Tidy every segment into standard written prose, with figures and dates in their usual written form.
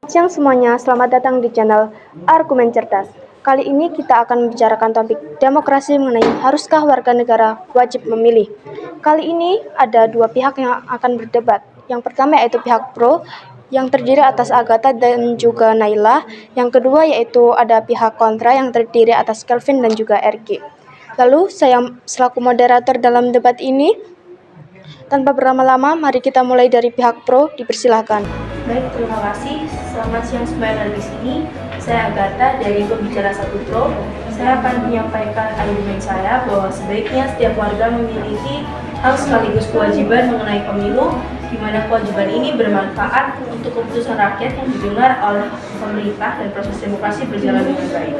Siang semuanya, selamat datang di channel Argumen Cerdas. Kali ini kita akan membicarakan topik demokrasi mengenai haruskah warga negara wajib memilih. Kali ini ada dua pihak yang akan berdebat. Yang pertama yaitu pihak pro yang terdiri atas Agatha dan juga Naila. Yang kedua yaitu ada pihak kontra yang terdiri atas Kelvin dan juga RG. Lalu saya selaku moderator dalam debat ini, tanpa berlama-lama, mari kita mulai dari pihak pro, dipersilahkan. Baik, terima kasih. Selamat siang semuanya di sini. Saya Agatha dari Pembicara Satu Pro. Saya akan menyampaikan argumen saya bahwa sebaiknya setiap warga memiliki hak sekaligus kewajiban mengenai pemilu, di mana kewajiban ini bermanfaat untuk keputusan rakyat yang didengar oleh pemerintah dan proses demokrasi berjalan dengan baik.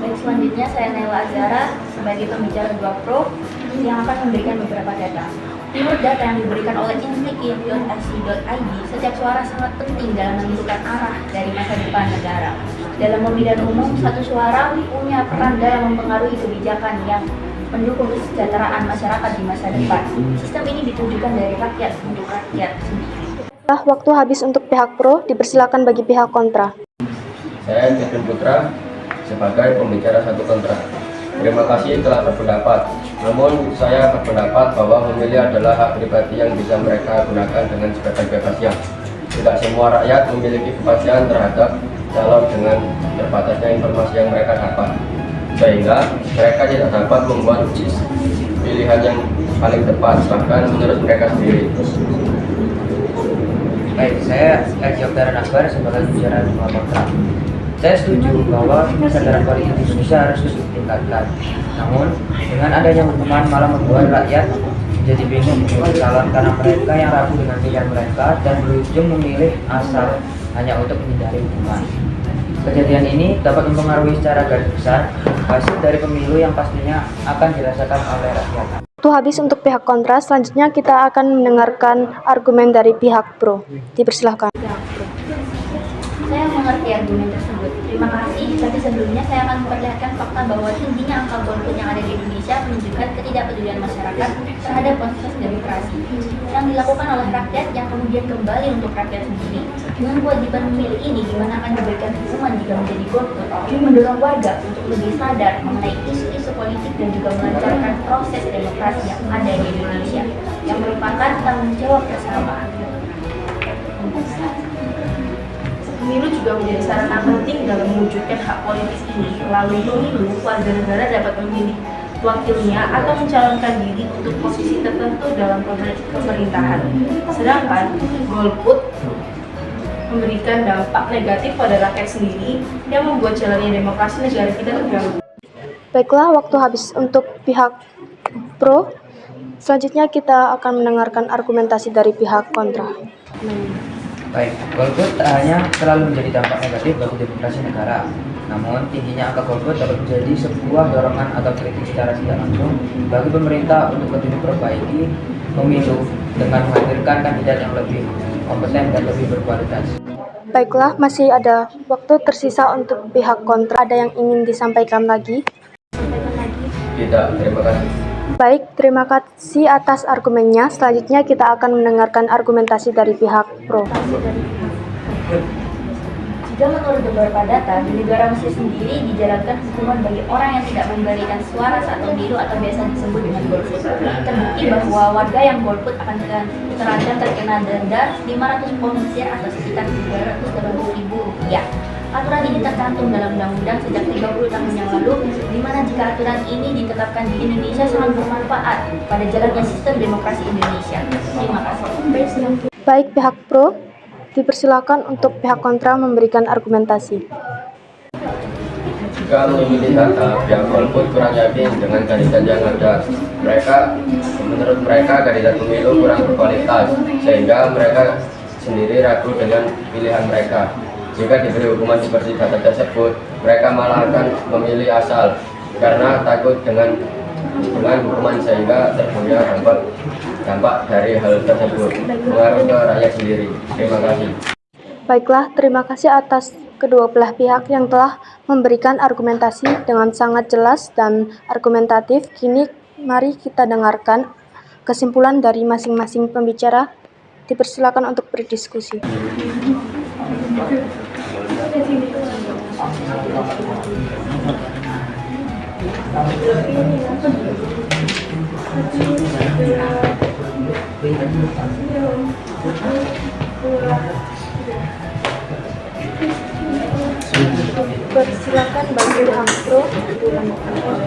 Baik, selanjutnya saya Naila Azhara sebagai pembicara 2 Pro yang akan memberikan beberapa data. Menurut data yang diberikan oleh intik.ac.id, setiap suara sangat penting dalam menentukan arah dari masa depan negara. Dalam pemilihan umum, satu suara punya peran dalam mempengaruhi kebijakan yang mendukung kesejahteraan masyarakat di masa depan. Sistem ini ditujukan dari rakyat untuk rakyat sendiri. Setelah waktu habis untuk pihak pro, dipersilakan bagi pihak kontra. Saya Kevin Putra sebagai pembicara satu kontra. Terima kasih telah berpendapat. Namun saya berpendapat bahwa memilih adalah hak pribadi yang bisa mereka gunakan dengan sebebas-bebasnya. Tidak semua rakyat memiliki kepastian terhadap calon dengan terbatasnya informasi yang mereka dapat, sehingga mereka tidak dapat membuat pilihan yang paling tepat, bahkan menurut mereka sendiri. Baik, saya Eksyoktaran Akbar sebagai pembicara 2 kontra. Saya setuju bahwa kesadaran politik di Indonesia harus terus ditingkatkan. Namun, dengan adanya hukuman malah membuat rakyat menjadi bingung memilih calon karena mereka yang ragu dengan pilihan mereka dan berujung memilih asal hanya untuk menghindari hukuman. Kejadian ini dapat mempengaruhi secara garis besar hasil dari pemilu yang pastinya akan dirasakan oleh rakyat. Waktu habis untuk pihak kontra, selanjutnya kita akan mendengarkan argumen dari pihak pro. Dipersilahkan. Saya mengerti argumen tersebut. Terima kasih. Tapi sebelumnya saya akan memperlihatkan fakta bahwa tingginya angka golput yang ada di Indonesia menunjukkan ketidakpedulian masyarakat terhadap proses demokrasi yang dilakukan oleh rakyat yang kemudian kembali untuk rakyat sendiri. Dengan kewajiban memilih ini, di mana akan diberikan hukuman jika menjadi golput, ini mendorong warga untuk lebih sadar mengenai isu-isu politik dan juga melancarkan proses demokrasi yang ada di Indonesia, yang merupakan tanggung jawab bersama. Pemilu juga menjadi sarana penting dalam mewujudkan hak politik ini. Melalui pemilu, warga negara dapat memilih wakilnya atau mencalonkan diri untuk posisi tertentu dalam pemerintahan. Sedangkan golput memberikan dampak negatif pada rakyat sendiri yang membuat jalannya demokrasi negara kita terganggu. Baiklah, waktu habis untuk pihak pro. Selanjutnya kita akan mendengarkan argumentasi dari pihak kontra. Baik, golput tak hanya selalu menjadi dampak negatif bagi demokrasi negara, namun tingginya angka golput dapat menjadi sebuah dorongan atau kritik secara tidak langsung bagi pemerintah untuk lebih memperbaiki pemilu dengan menghadirkan kandidat yang lebih kompeten dan lebih berkualitas. Baiklah, masih ada waktu tersisa untuk pihak kontra. Ada yang ingin disampaikan lagi? Tidak, terima kasih. Baik, terima kasih atas argumennya. Selanjutnya kita akan mendengarkan argumentasi dari pihak pro. Jika menurut beberapa data, di negara Mesir sendiri dijalankan hukuman bagi orang yang tidak memberikan suara saat pemilu atau biasa disebut dengan golput. Terbukti bahwa warga yang golput akan terancam terkena denda 500 pound Mesir atau sekitar 380.000 rupiah. Aturan ini tercantum dalam undang-undang sejak 30 tahun yang lalu, di mana jika aturan ini ditetapkan di Indonesia sangat bermanfaat pada jalannya sistem demokrasi Indonesia. Terima kasih. Baik, pihak pro, dipersilakan untuk pihak kontra memberikan argumentasi. Jika memilih data, pihak golput kurang yakin dengan kandidat yang ada. Menurut mereka kandidat pemilu kurang berkualitas, sehingga mereka sendiri ragu dengan pilihan mereka. Jika diberi hukuman seperti data tersebut, mereka malah akan memilih asal karena takut dengan hukuman sehingga terpunya dampak dari hal tersebut mengaruh ke rakyat sendiri. Terima kasih. Baiklah, terima kasih atas kedua belah pihak yang telah memberikan argumentasi dengan sangat jelas dan argumentatif. Kini mari kita dengarkan kesimpulan dari masing-masing pembicara. Dipersilakan untuk berdiskusi. Persilakan Bang Ilham Pro.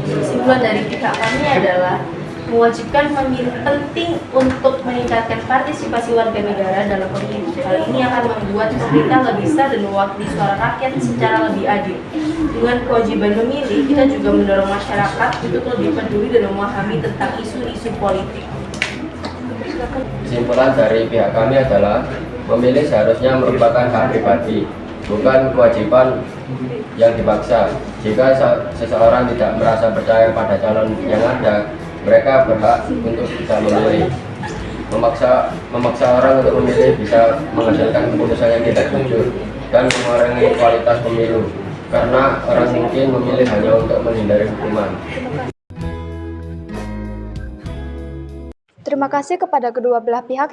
Kesimpulan dari pihak kami adalah mewajibkan pemilih penting untuk meningkatkan partisipasi warga negara dalam pemilu. Hal ini akan membuat pemerintah lebih sah dan mewakili suara rakyat secara lebih adil. Dengan kewajiban memilih, kita juga mendorong masyarakat untuk lebih peduli dan memahami tentang isu-isu politik. Kesimpulan dari pihak kami adalah memilih seharusnya merupakan hak pribadi, bukan kewajiban yang dipaksa. Jika seseorang tidak merasa percaya pada calon yang ada, mereka berhak untuk bisa memilih. Memaksa orang untuk memilih bisa menghasilkan keputusan yang tidak jujur dan mengurangi kualitas pemilu, karena orang mungkin memilih hanya untuk menghindari hukuman. Terima kasih kepada kedua belah pihak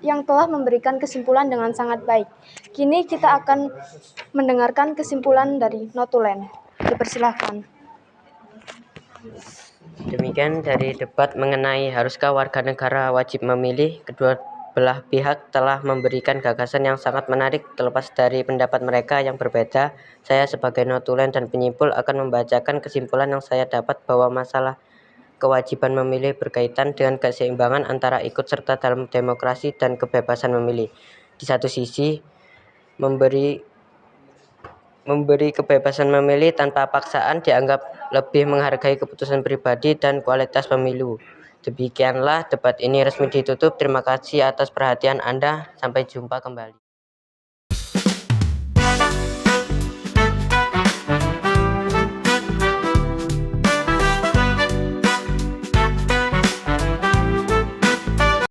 yang telah memberikan kesimpulan dengan sangat baik. Kini kita akan mendengarkan kesimpulan dari Notulen. Dipersilahkan. Demikian dari debat mengenai haruskah warga negara wajib memilih. Kedua belah pihak telah memberikan gagasan yang sangat menarik. Terlepas dari pendapat mereka yang berbeda, saya sebagai notulen dan penyimpul akan membacakan kesimpulan yang saya dapat bahwa masalah kewajiban memilih berkaitan dengan keseimbangan antara ikut serta dalam demokrasi dan kebebasan memilih. Di satu sisi, memberi kebebasan memilih tanpa paksaan dianggap lebih menghargai keputusan pribadi dan kualitas pemilu. Demikianlah debat ini resmi ditutup. Terima kasih atas perhatian Anda. Sampai jumpa kembali.